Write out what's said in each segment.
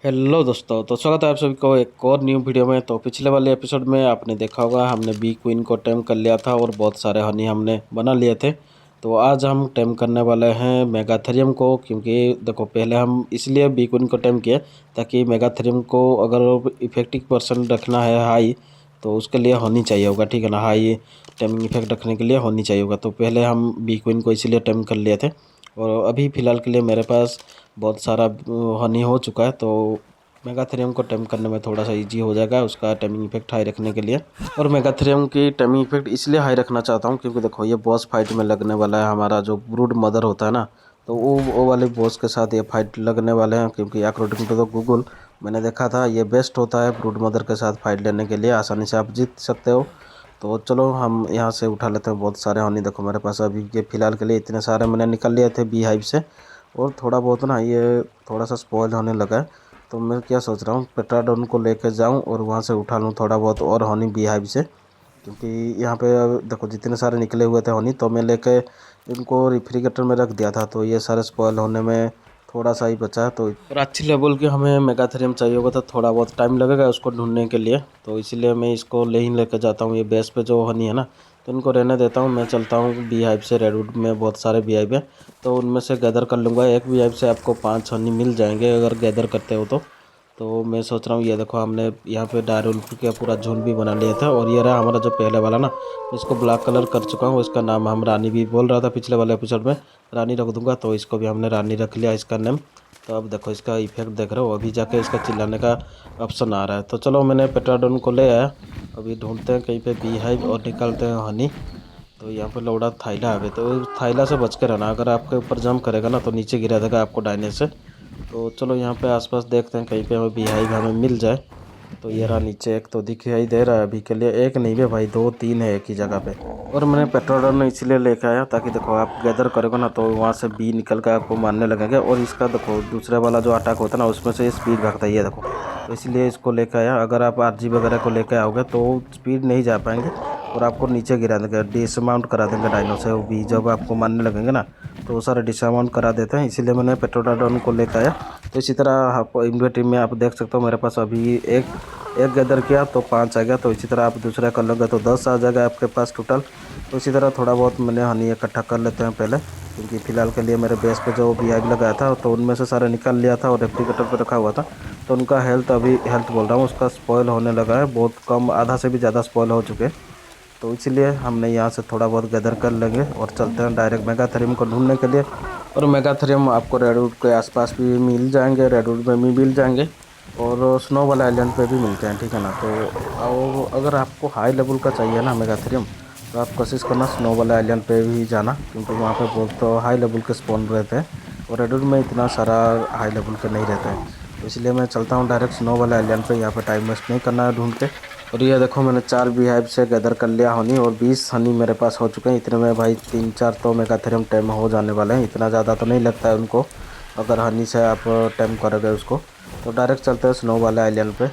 Hello दोस्तों, तो स्वागत है आप सभी को एक और न्यू वीडियो में। तो पिछले वाले एपिसोड में आपने देखा होगा हमने बी क्वीन को टेम कर लिया था और बहुत सारे हनी हमने बना लिए थे। तो आज हम टेम करने वाले हैं मेगाथेरियम को, क्योंकि देखो पहले हम इसलिए बी क्वीन को टेम किए ताकि मेगाथेरियम को अगर इफेक्टिव परसेंट रखना है हाई, तो उसके लिए होनी चाहिए होगा, ठीक है ना। हाई टेमिंग इफेक्ट रखने के लिए होनी चाहिए होगा। तो पहले हम बी क्वीन को इसीलिए टेम कर लिए थे और अभी फ़िलहाल के लिए मेरे पास बहुत सारा हनी हो चुका है। तो मेगाथेरियम को टेम करने में थोड़ा सा इजी हो जाएगा उसका टाइमिंग इफेक्ट हाई रखने के लिए। और मेगाथेरियम की टाइमिंग इफेक्ट इसलिए हाई रखना चाहता हूँ क्योंकि देखो ये बॉस फाइट में लगने वाला है। हमारा जो ब्रूड मदर होता है ना, तो वो वाले बॉस के साथ ये फाइट लगने वाले हैं, क्योंकि अकॉर्डिंग टू द गूगल मैंने देखा था ये बेस्ट होता है ब्रूड मदर के साथ फाइट लेने के लिए। आसानी से आप जीत सकते हो। तो चलो हम यहाँ से उठा लेते हैं बहुत सारे हनी। देखो मेरे पास अभी के फ़िलहाल के लिए इतने सारे मैंने निकल लिए थे बी हाइव से, और थोड़ा बहुत ना ये थोड़ा सा स्पॉइल होने लगा है। तो मैं क्या सोच रहा हूँ पेट्राडोन को लेकर जाऊँ और वहाँ से उठा लूँ थोड़ा बहुत और हनी बी हाइव से, क्योंकि यहाँ पे अब देखो जितने सारे निकले हुए थे हनी, तो मैं लेके इनको रेफ्रिजरेटर में रख दिया था। तो ये सारे स्पॉइल होने में थोड़ा सा ही बचा है। तो और अच्छी लेवल के हमें मेगाथेरियम चाहिए होगा, तो थोड़ा बहुत टाइम लगेगा उसको ढूंढने के लिए। तो इसीलिए मैं इसको ले ही लेकर जाता हूँ। ये बेस पे जो हनी है ना, तो इनको रहने देता हूँ। मैं चलता हूँ बी हाइव से। रेडवुड में बहुत सारे बी हाइव है, तो उनमें से गैदर कर लूँगा। एक बी हाइव से आपको 5 हनी मिल जाएंगे अगर गैदर करते हो तो मैं सोच रहा हूँ ये देखो हमने यहाँ पे डायरुल्फ का पूरा झुंड भी बना लिया था। और ये रहा हमारा जो पहले वाला ना, इसको ब्लैक कलर कर चुका हूँ। इसका नाम हम रानी भी बोल रहा था पिछले वाले एपिसोड में, रानी रख दूंगा। तो इसको भी हमने रानी रख लिया इसका नेम। तो अब देखो इसका इफेक्ट देख रहे हो, अभी जाके इसका चिल्लाने का ऑप्शन आ रहा है। तो चलो मैंने पेट्राडोन को ले आया। अभी ढूंढते हैं कहीं पे बी हाइव और निकालते हैं हनी। तो यहाँ पे लौड़ा थाइला है, तो थाइला से बच के रहना। अगर आपके ऊपर जंप करेगा ना तो नीचे गिरा देगा आपको डायने से। तो चलो यहाँ पे आसपास देखते हैं कहीं पे हमें बी हाइव हमें मिल जाए। तो ये रहा नीचे, एक तो दिखाई दे रहा है अभी के लिए। एक नहीं है भाई, 2-3 है एक ही जगह पे। और मैंने पेट्रोडन इसलिए लेके आया ताकि देखो आप गैदर करोगे ना तो वहाँ से बी निकल कर आपको मारने लगेंगे। और इसका देखो दूसरे वाला जो अटैक होता है ना, उसमें से स्पीड भागता है ये देखो। तो इसलिए इसको लेके आया। अगर आप आरजी वगैरह को लेके आओगे तो स्पीड नहीं जा पाएंगे और आपको नीचे गिरा देंगे, डिसमाउंट करा देंगे डायनो से। वो भी जब आपको मारने लगेंगे ना तो वो सारे डिसमाउंट करा देते हैं, इसीलिए मैंने पेट्रोडाडोन को लेकर आया। तो इसी तरह आप इन्वेंटरी में आप देख सकते हो मेरे पास अभी एक एक गैदर किया तो 5 आ गया। तो इसी तरह आप दूसरा कर लोगे तो 10 आ जाएगा आपके पास टोटल। तो इसी तरह थोड़ा बहुत मैंने हनी इकट्ठा कर लेते हैं पहले, क्योंकि फ़िलहाल के लिए मेरे बेस पे जो वीआईपी लगाया था तो उनमें से सारे निकाल लिया था और रेफ्रिजरेटर पे रखा हुआ था। तो उनका हेल्थ अभी हेल्थ बोल रहा हूँ उसका स्पॉइल होने लगा है, बहुत कम, आधा से भी ज़्यादा स्पॉइल हो चुके हैं। तो इसीलिए हमने यहाँ से थोड़ा बहुत गैदर कर लेंगे और चलते हैं डायरेक्ट मेगाथेरियम को ढूंढने के लिए। और मेगाथेरियम आपको रेडवुड के आसपास भी मिल जाएंगे, रेडवुड में भी मिल जाएंगे और स्नो वाला आइलैंड पे भी मिलते हैं, ठीक है ना। तो अगर आपको हाई लेवल का चाहिए ना मेगाथेरियम, तो आप कोशिश करना स्नो वाला आइलैंड पे भी जाना, क्योंकि वहाँ पे बहुत तो हाई लेवल के स्पॉन रहते हैं और रेडवुड में इतना सारा हाई लेवल के नहीं रहते हैं। तो इसलिए मैं चलता हूँ डायरेक्ट स्नो वाला आइलैंड पे। यहाँ पे टाइम वेस्ट नहीं करना है ढूंढ के। और ये देखो मैंने 4 बीहाइव से गैदर कर लिया हनी और 20 हनी मेरे पास हो चुके हैं। इतने में भाई 3-4 तो मेगाथेरियम टेम हो जाने वाले हैं। इतना ज़्यादा तो नहीं लगता है उनको अगर हनी से आप टेम करोगे उसको। तो डायरेक्ट चलते हैं स्नो वाले आइलैंड पे।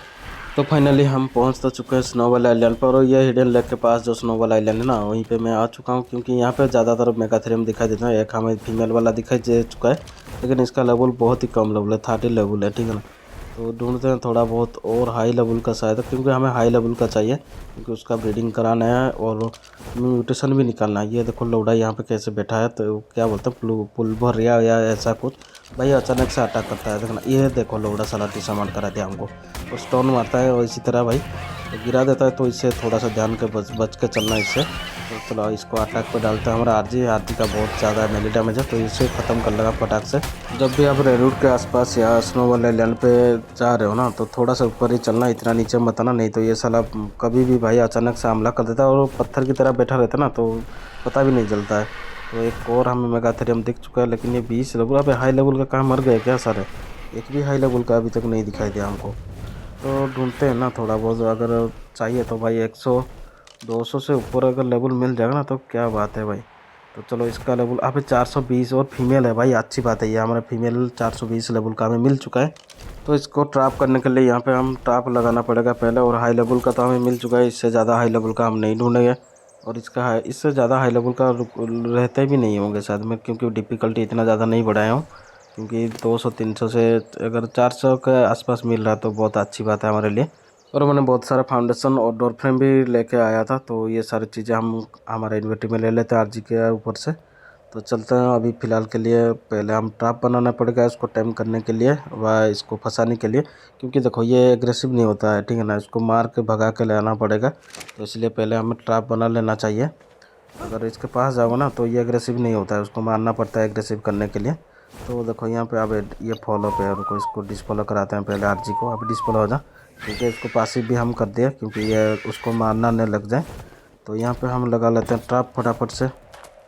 तो फाइनली हम पहुंच तो चुके हैं स्नो वाले आइलैंड पर। और ये हिडन लेक के पास जो स्नो वाला आइलैंड है ना, वहीं पे मैं आ चुका हूं, क्योंकि यहाँ पे ज़्यादातर मेगाथेरियम दिखाई देता है। एक हमें फीमेल वाला दिखाई दे चुका है, लेकिन इसका लेवल बहुत ही कम लेवल है, 30 लेवल है, ठीक है ना। तो ढूंढते हैं थोड़ा बहुत और हाई लेवल का शायद, क्योंकि हमें हाई लेवल का चाहिए, क्योंकि उसका ब्रीडिंग कराना है और म्यूटेशन भी निकालना है। ये देखो लौड़ा यहाँ पे कैसे बैठा है, तो क्या बोलते हैं पुलभरिया या ऐसा कुछ। भाई अचानक से अटैक करता है, देखना ये देखो लौड़ा साला डिसमाउंट करा दिया हमको। और स्टोन मारता है और इसी तरह भाई तो गिरा देता है। तो इससे थोड़ा सा ध्यान के बच के चलना इससे। तो चलो इसको अटैक पे डालते हैं। हमारा आरजी का बहुत ज़्यादा मेली डैमेज है, तो इसे ख़त्म कर लेगा फटाक से। जब भी आप रेडवुड के आसपास या स्नो वाले आइलैंड पे जा रहे हो ना, तो थोड़ा सा ऊपर ही चलना, इतना नीचे मत आना, नहीं तो ये साला कभी भी भाई अचानक से हमला कर देता है। और पत्थर की तरह बैठा रहता है ना, तो पता भी नहीं चलता है। तो एक और हमें मेगाथेरियम दिख चुका है, लेकिन ये 20 लेवल, अब हाई लेवल का कहाँ मर गए क्या सारे? एक भी हाई लेवल का अभी तक नहीं दिखाई दिया हमको। तो ढूंढते हैं ना थोड़ा बहुत, अगर चाहिए तो भाई 100-200 से ऊपर अगर लेवल मिल जाएगा ना तो क्या बात है भाई। तो चलो इसका लेवल अभी 420 और फीमेल है भाई, अच्छी बात है। ये हमारा फीमेल 420 लेवल का हमें मिल चुका है। तो इसको ट्रैप करने के लिए यहाँ पे हम ट्रैप लगाना पड़ेगा पहले। और हाई लेवल का तो हमें मिल चुका है, इससे ज़्यादा हाई लेवल का हम नहीं ढूंढेंगे। और इससे ज़्यादा हाई लेवल का रहते भी नहीं होंगे शायद में, क्योंकि डिफ़िकल्टी इतना ज़्यादा नहीं बढ़ाया हूँ। क्योंकि 200-300 से अगर 400 के आसपास मिल रहा है तो बहुत अच्छी बात है हमारे लिए। और मैंने बहुत सारा फाउंडेशन और डोर फ्रेम भी लेके आया था, तो ये सारी चीज़ें हम हमारे इन्वर्टर में ले लेते हैं आरजी के ऊपर से। तो चलते हैं अभी फ़िलहाल के लिए, पहले हम ट्रैप बनाना पड़ेगा इसको टेम करने के लिए व इसको फंसाने के लिए, क्योंकि देखो ये एग्रेसिव नहीं होता है, ठीक है ना, इसको मार के भगा के ले आना पड़ेगा। तो इसलिए पहले हमें ट्रैप बना लेना चाहिए। अगर इसके पास जाओगे ना तो ये एग्रेसिव नहीं होता है, उसको मारना पड़ता है एग्रेसिव करने के लिए। तो देखो यहाँ पे अब ये फॉलो पे है, उनको इसको डिस्फॉलो कराते हैं पहले आरजी को। अब डिस्फॉलो हो जा, ठीक है। इसको पासिव भी हम कर दिए क्योंकि ये उसको मारना नहीं लग जाए। तो यहाँ पे हम लगा लेते हैं ट्रैप फटाफट से।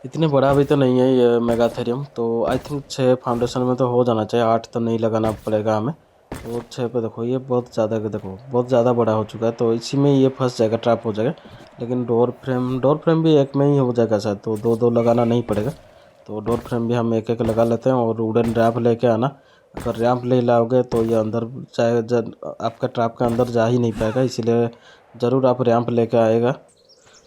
इतने बड़ा भी तो नहीं है ये मेगाथेरियम, तो आई थिंक 6 फाउंडेशन में तो हो जाना चाहिए, 8 तो नहीं लगाना पड़ेगा हमें। तो 6 पे देखो ये बहुत ज़्यादा, देखो बहुत ज़्यादा बड़ा हो चुका है, तो इसी में ये फंस जाएगा, ट्रैप हो जाएगा। लेकिन डोर फ्रेम भी एक में ही हो जाएगा शायद, तो दो दो लगाना नहीं पड़ेगा। तो डोर फ्रेम भी हम एक एक लगा लेते हैं। और वुडन रैम्प लेके आना, अगर रैम्प ले लाओगे तो ये अंदर चाहे आपका ट्रैप के अंदर जा ही नहीं पाएगा, इसीलिए ज़रूर आप रैम्प लेके आएगा।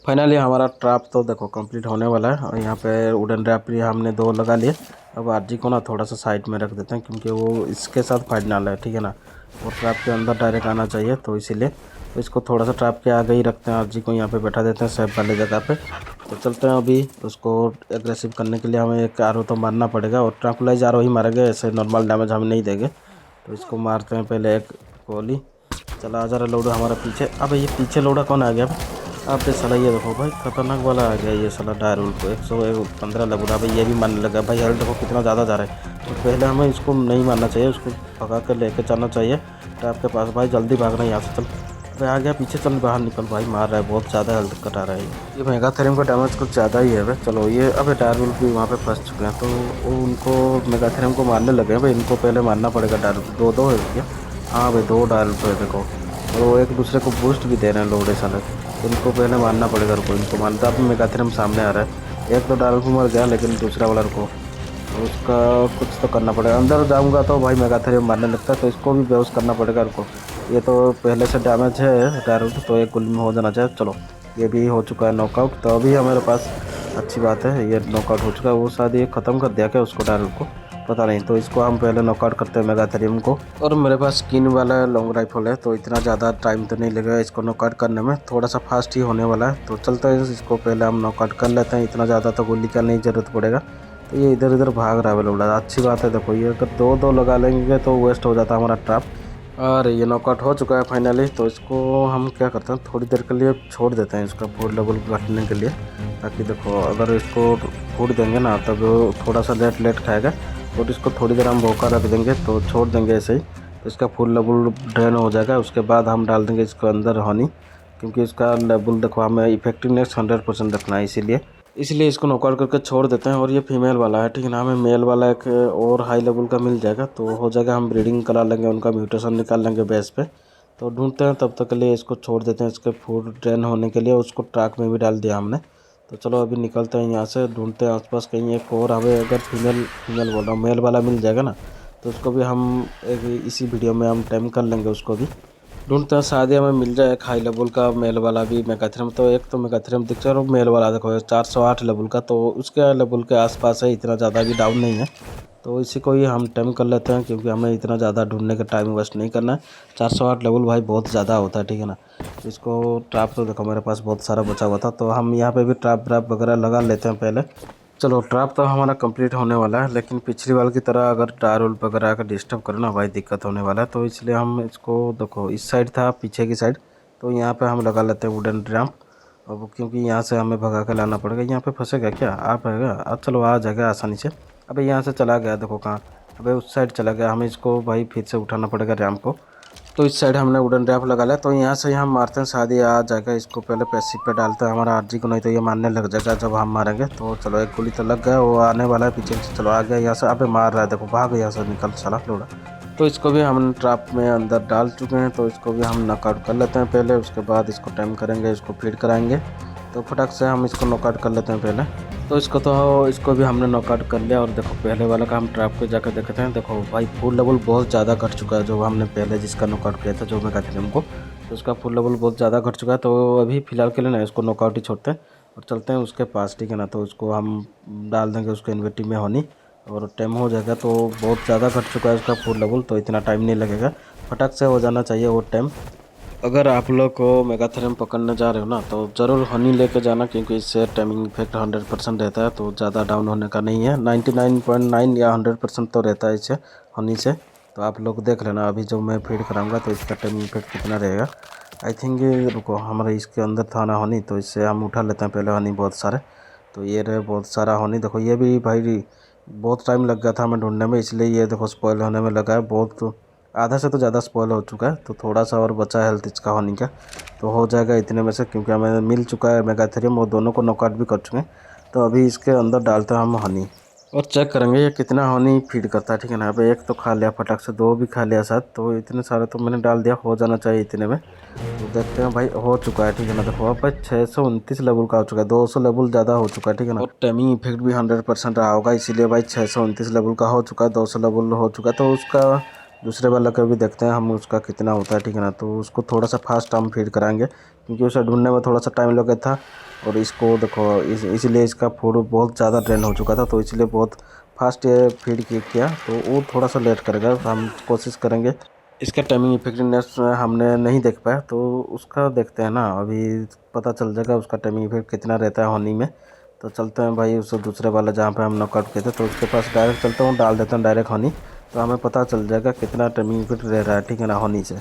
फाइनली हमारा ट्रैप तो देखो कंप्लीट होने वाला है, और यहाँ पे वुडन रैप भी हमने 2 लगा लिए। अब आरजी को ना थोड़ा सा साइड में रख देते हैं, क्योंकि वो इसके साथ फाइट ना ले, ठीक है ना, और ट्रैप के अंदर डायरेक्ट आना चाहिए, तो इसीलिए तो इसको थोड़ा सा ट्रैप के आगे ही रखते हैं। आरजी को यहाँ पे बैठा देते हैं सेफ वाले जगह पे। तो चलते हैं अभी उसको एग्रेसिव करने के लिए हमें एक आरो तो मारना पड़ेगा, और ट्रैंकुलाइज आरो ही मारेंगे, ऐसे नॉर्मल डैमेज हम नहीं देंगे। तो इसको मारते हैं पहले एक गोली। चला आ जा रहा लोडा हमारा पीछे। अब ये पीछे लोडा कौन आ गया? अब साला ये देखो भाई, खतरनाक वाला आ गया ये साला डायरुल को 115 लगुड़ा भाई, ये भी मारने लगा भाई। हेल्थ देखो कितना ज़्यादा जा रहा है। तो पहले हमें इसको नहीं मारना चाहिए, उसको भगा कर लेके जाना चाहिए ट्रैप के पास। भाई जल्दी भागना यहाँ से, चल भाई आ गया पीछे, चल बाहर निकल भाई, मार रहा है बहुत ज़्यादा हेल्थ कटा रहा है ये मेगाथेरियम का डैमेज कुछ ज़्यादा ही है भाई। चलो ये अब डायरुल भी वहाँ पे फंस चुके हैं, तो वो उनको मेगाथेरियम को मारने लगे हैं भाई। इनको पहले मारना पड़ेगा डायरुल। दो है क्या? हाँ भाई 2 डायरुल पे देखो, और वो एक दूसरे को बूस्ट भी दे रहे हैं लोडे साले। इनको पहले मारना पड़ेगा, रुको इनको मारता। अब मेगाथेरियम सामने आ रहा है, एक तो डायरुल मर गया, लेकिन दूसरा वाला रुको, तो उसका कुछ तो करना पड़ेगा। अंदर जाऊंगा तो भाई मेगाथेरियम मारने लगता है, तो इसको भी बेहोश करना पड़ेगा रुको। ये तो पहले से डैमेज है डायरुल, तो एक गोली में हो जाना चाहिए। चलो ये भी हो चुका है नॉकआउट, तो अभी हमारे पास अच्छी बात है, ये नॉकआउट हो चुका है। वो शायद ये ख़त्म कर दिया क्या उसको डायरुल को, पता नहीं। तो इसको हम पहले नॉकआउट करते हैं मेगाथेरियम को। और मेरे पास स्किन वाला लॉन्ग राइफल है, तो इतना ज़्यादा टाइम तो नहीं लगेगा इसको नॉकआउट करने में, थोड़ा सा फास्ट ही होने वाला है। तो चलते हैं इसको पहले हम नॉकआउट कर लेते हैं, इतना ज़्यादा तो गोली का नहीं ज़रूरत पड़ेगा। तो ये इधर इधर भाग रहा है लोड़ा, अच्छी बात है। देखो ये अगर 2 लगा लेंगे तो वेस्ट हो जाता है हमारा ट्रैप। और ये नॉकआउट हो चुका है फाइनली। तो इसको हम क्या करते हैं, थोड़ी देर के लिए छोड़ देते हैं इसका फूड लेवल घटने के लिए, ताकि देखो अगर इसको फूड देंगे ना तब थोड़ा सा लेट खाएगा। और इसको थोड़ी देर हम भूखा रख देंगे, तो छोड़ देंगे ऐसे ही, तो इसका फुल लेवल ड्रेन हो जाएगा। उसके बाद हम डाल देंगे इसके अंदर हनी, क्योंकि इसका लेवल देखो हमें इफेक्टिवनेस 100% रखना है, इसीलिए इसको नॉकआउट करके छोड़ देते हैं। और ये फीमेल वाला है, ठीक है ना, हमें मेल वाला एक और हाई लेवल का मिल जाएगा, तो हो जाएगा। हम ब्रीडिंग करा लेंगे, उनका म्यूटेशन निकाल लेंगे बेस पे। तो ढूंढते हैं, तब तक के लिए इसको छोड़ देते हैं इसके फूड ड्रेन होने के लिए। उसको ट्रैक में भी डाल दिया हमने। तो चलो अभी निकलते हैं यहाँ से, ढूंढते हैं आसपास कहीं एक और हमें अगर फीमेल बोल रहा हूँ, मेल वाला मिल जाएगा ना, तो उसको भी हम इसी वीडियो में हम टाइम कर लेंगे। उसको भी ढूंढते हैं, शायद ही हमें मिल जाए एक हाई लेवल का मेल वाला भी मेगाथेरियम। तो एक तो मेगाथेरियम दिख रहा है, मेल वाला देखो 408 लेवल का, तो उसके लेवल के आसपास है, इतना ज़्यादा भी डाउन नहीं है। तो इसी को ही हम टाइम कर लेते हैं, क्योंकि हमें इतना ज़्यादा ढूंढने का टाइम वेस्ट नहीं करना है। 408 लेवल भाई बहुत ज़्यादा होता है, ठीक है ना। तो इसको ट्रैप तो देखो मेरे पास बहुत सारा बचा हुआ था, तो हम यहाँ पे भी ट्रैप वगैरह लगा लेते हैं पहले। चलो ट्रैप तो हमारा कंप्लीट होने वाला है, लेकिन पिछली बार की तरह अगर डायरुल वगैरह का डिस्टर्ब करो ना भाई, दिक्कत होने वाला है। तो इसलिए हम इसको देखो, इस साइड था पीछे की साइड, तो यहाँ पे हम लगा लेते हैं वुडन रैम्प। अब क्योंकि यहाँ से हमें भगा के लाना पड़ेगा। यहाँ पे फंसेगा क्या? आप आएगा? अब चलो आ जाएगा आसानी से। अबे यहाँ से चला गया, देखो कहाँ, अबे उस साइड चला गया। हमें इसको भाई फिर से उठाना पड़ेगा रैम्प को। तो इस साइड हमने वुडन रैम्प लगा लिया, तो यहाँ से हम मारते हैं, शायद ये आ जाएगा। इसको पहले पैसिव पे डालते हैं हमारा आरजी को, नहीं तो ये मारने लग जाएगा जब हम मारेंगे। तो चलो एक गोली तो लग गया, वो आने वाला है पीछे से। चलो आ गया यहाँ से, अबे मार रहा है देखो, भाग यहाँ से, निकल चला लोड़ा। तो इसको भी हम ट्रैप में अंदर डाल चुके हैं, तो इसको भी हम नॉकआउट कर लेते हैं पहले। उसके बाद इसको टाइम करेंगे, इसको फीड कराएंगे। तो फटाक से हम इसको नॉकआउट कर लेते हैं पहले। तो इसको भी हमने नॉकआउट कर लिया। और देखो पहले वाला का हम ट्रैप पे जाकर देखते हैं। देखो भाई फुल लेवल बहुत ज़्यादा घट चुका है, जो हमने पहले जिसका नॉकआउट किया था, जो मेगाथेरियम को, तो उसका फुल लेवल बहुत ज़्यादा घट चुका है। तो अभी फ़िलहाल के लिए ना इसको नॉकआउट ही छोड़ते हैं और चलते हैं उसके पास, ठीक है ना। तो उसको हम डाल देंगे उसको इन्वेटिव में हनी, और टाइम हो जाएगा। तो बहुत ज़्यादा घट चुका है उसका फूड लेवल, तो इतना टाइम नहीं लगेगा, फटक से हो जाना चाहिए वो टाइम। अगर आप लोग को मेगाथेरियम पकड़ने जा रहे हो ना तो ज़रूर हनी लेके जाना, क्योंकि इससे टाइमिंग इफेक्ट 100% रहता है, तो ज़्यादा डाउन होने का नहीं है। 99.9 या 100% तो रहता है इससे, हनी से। तो आप लोग देख लेना अभी जो मैं फीड कराऊंगा तो इसका टाइमिंग इफेक्ट कितना रहेगा। आई थिंक रुको, हमारे इसके अंदर था ना हनी, तो इससे हम उठा लेते हैं पहले हनी बहुत सारे। तो ये रहे बहुत सारा हनी। देखो ये भी भाई बहुत टाइम लग गया था हमें ढूंढने में, इसलिए ये देखो स्पॉइल होने में लगा है बहुत, आधा से तो ज़्यादा स्पॉइल हो चुका है। तो थोड़ा सा और बचा है हेल्थ इसका हनी का, तो हो जाएगा इतने में से, क्योंकि हमें मिल चुका है मेगाथेरियम, वो दोनों को नॉकआउट भी कर चुके हैं। तो अभी इसके अंदर डालते हैं हम हनी और चेक करेंगे ये कितना हनी फीड करता है, ठीक है ना। अब एक तो खा लिया फटाक से, दो भी खा लिया शायद, तो इतने सारे तो मैंने डाल दिया, हो जाना चाहिए इतने में। तो देखते हैं भाई, हो चुका है, ठीक है ना। देखो अब भाई 629 लेवल का हो चुका है, 200 लेवल ज़्यादा हो चुका है, ठीक है ना। और टाइमिंग इफेक्ट भी 100% रहा होगा, इसीलिए भाई 629 लेवल का हो चुका है, 200 लेवल हो चुका है। तो उसका दूसरे वाला का भी देखते हैं हम, उसका कितना होता है, ठीक है ना। तो उसको थोड़ा सा फास्ट हम फीड कराएंगे, क्योंकि उसे ढूंढने में थोड़ा सा टाइम लगा था। और इसको देखो इसीलिए इसका फूड बहुत ज़्यादा ड्रेन हो चुका था, तो इसलिए बहुत फास्ट ये फीड किया, तो वो थोड़ा सा लेट करेगा। तो हम कोशिश करेंगे, इसका टाइमिंग इफेक्टिवनेस हमने नहीं देख पाया, तो उसका देखते हैं ना, अभी पता चल जाएगा उसका टाइमिंग इफेक्ट कितना रहता है हनी में। तो चलते हैं भाई उस दूसरे वाला जहाँ पे हम नॉकआउट किए थे, तो उसके पास डायरेक्ट चलता हूँ, डाल देता हूँ डायरेक्ट हनी। तो हमें पता चल जाएगा कितना टाइमिंग इफेक्ट रह रहा है, ठीक है ना, हनी से।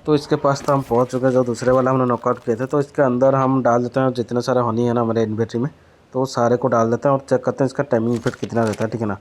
तो इसके पास तो हम पहुँच चुके हैं, जो दूसरे वाला हमने नॉकआउट किए थे। तो इसके अंदर हम डाल देते हैं जितने सारे हनी है ना हमारे इन्वेंटरी में, तो वो सारे को डाल देते हैं और चेक करते हैं इसका टाइमिंग इफेक्ट कितना रहता है, ठीक है ना।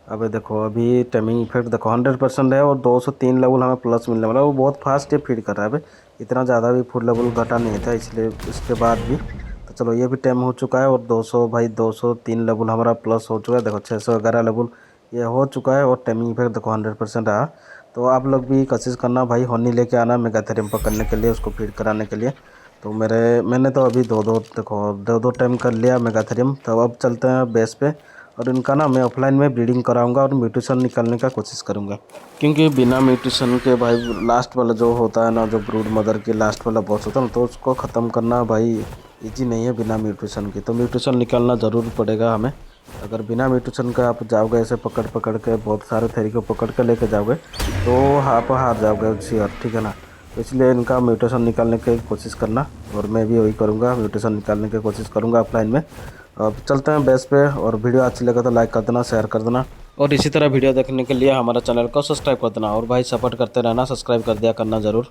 अबे देखो अभी टाइमिंग इफेक्ट देखो 100% है, और 203 लेवल हमें प्लस मिलने वाला है। वो बहुत फास्ट ये फीड कर रहा है भाई, इतना ज़्यादा भी फूड लेवल घटा नहीं था, इसलिए इसके बाद भी। तो चलो ये भी टाइम हो चुका है, और 200 भाई 203 लेवल हमारा प्लस हो चुका है। देखो 611 लेवल ये हो चुका है, और टाइमिंग इफेक्ट देखो 100% रहा। तो आप लोग भी कोशिश करना भाई, हनी लेके आना मेगाथेरियम पकड़ने के लिए, उसको फीड कराने के लिए। तो मैंने तो अभी दो दो टाइम कर लिया मेगाथेरियम। तो अब चलते हैं बेस पे, और इनका ना मैं ऑफलाइन में ब्रीडिंग कराऊंगा और म्यूटेशन निकालने का कोशिश करूंगा, क्योंकि बिना म्यूटेशन के भाई लास्ट वाला जो होता है ना, जो ब्रूड मदर के लास्ट वाला बॉस होता है ना, तो उसको ख़त्म करना भाई इजी नहीं है बिना म्यूटेशन के। तो म्यूटेशन निकालना ज़रूर पड़ेगा हमें। अगर बिना म्यूटेशन का आप जाओगे ऐसे पकड़ पकड़ के, बहुत सारे थेरी को पकड़ के लेके जाओगे, तो आप हार जाओगे श्योर, ठीक है ना। तो इसलिए इनका म्यूटेशन निकालने की कोशिश करना, और मैं भी वही करूँगा, म्यूटेशन निकालने की कोशिश करूँगा ऑफलाइन में। अब चलते हैं बेस पे, और वीडियो अच्छी लगे तो लाइक कर देना, शेयर कर देना, और इसी तरह वीडियो देखने के लिए हमारा चैनल को सब्सक्राइब कर देना। और भाई सपोर्ट करते रहना, सब्सक्राइब कर दिया करना ज़रूर।